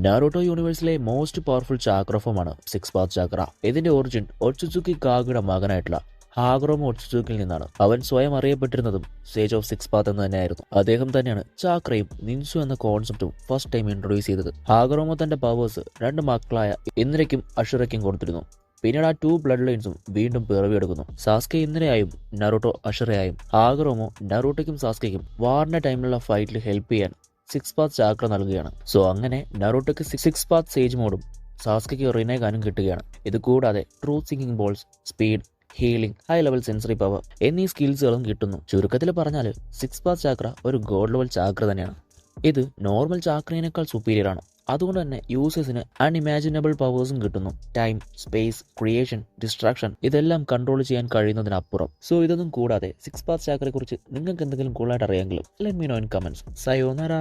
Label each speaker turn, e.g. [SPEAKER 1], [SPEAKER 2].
[SPEAKER 1] നാരുട്ടോ യൂണിവേഴ്സിലെ most powerful ചാക്ര ഫോമാണ് six path ചാക്ര. ഇതിന്റെ origin ഒട്സുസുക്കി കാഗയുടെ മകനായിട്ടുള്ള ഹാഗറോമോ ഒട്സുസുക്കിൽ നിന്നാണ്. അവൻ സ്വയം അറിയപ്പെട്ടിരുന്നതും സേജ് ഓഫ് സിക്സ് പാത്ത് എന്ന് തന്നെയായിരുന്നു. അദ്ദേഹം തന്നെയാണ് ചാക്രയും നിൻസു എന്ന കോൺസെപ്റ്റും ഫസ്റ്റ് ടൈം ഇൻട്രൊഡ്യൂസ് ചെയ്തത്. ഹാഗറോമോ തന്റെ പവേഴ്സ് രണ്ട് മക്കളായ ഇന്ദ്രയ്ക്കും അഷുറയ്ക്കും കൊടുത്തിരുന്നു. പിന്നീട് ആ 2 ബ്ലഡ് ലൈൻസും വീണ്ടും പിറവിയെടുക്കുന്നു. സാസ്കെ ഇന്ദ്രയായും നറൂട്ടോ അഷുറയായും ഹാഗറോമോ നറൂട്ടോയ്ക്കും സാസ്കയ്ക്കും വാറിന്റെ ടൈമിലുള്ള ഫൈറ്റിൽ ഹെൽപ്പ് ചെയ്യാൻ സിക്സ് പാത്ത് ചാക്ര നൽകുകയാണ്. സോ അങ്ങനെ നറൂട്ടോയ്ക്ക് സിക്സ് പാത്ത് സേജ് മോഡും സാസ്കയ്ക്ക് റിനേഗാനും കിട്ടുകയാണ്. ഇത് കൂടാതെ truth sinking balls, speed, healing, high level sensory power എന്നീ സ്കിൽസുകളും കിട്ടുന്നു. ചുരുക്കത്തിൽ പറഞ്ഞാൽ സിക്സ് പാത്ത് ചാക്ര ഒരു ഗോഡ് ലെവൽ ചാക്ര തന്നെയാണ്. ഇത് നോർമൽ ചാക്രയേക്കാൾ സുപ്പീരിയർ ആണ്. അതുകൊണ്ട് തന്നെ യൂസേഴ്സിന് അൺഇമാജിനബിൾ പവേഴ്സും കിട്ടുന്നു. ടൈം, സ്പേസ്, ക്രിയേഷൻ, ഡിസ്ട്രാക്ഷൻ ഇതെല്ലാം കൺട്രോൾ ചെയ്യാൻ കഴിയുന്നതിനപ്പുറം. സോ ഇതൊന്നും കൂടാതെ സിക്സ് പാത്ത് ചാക്രയെ കുറിച്ച് നിങ്ങൾക്ക് എന്തെങ്കിലും കൂടുതലായിട്ട് അറിയാമെങ്കിലും let me know in comments. Sayonara.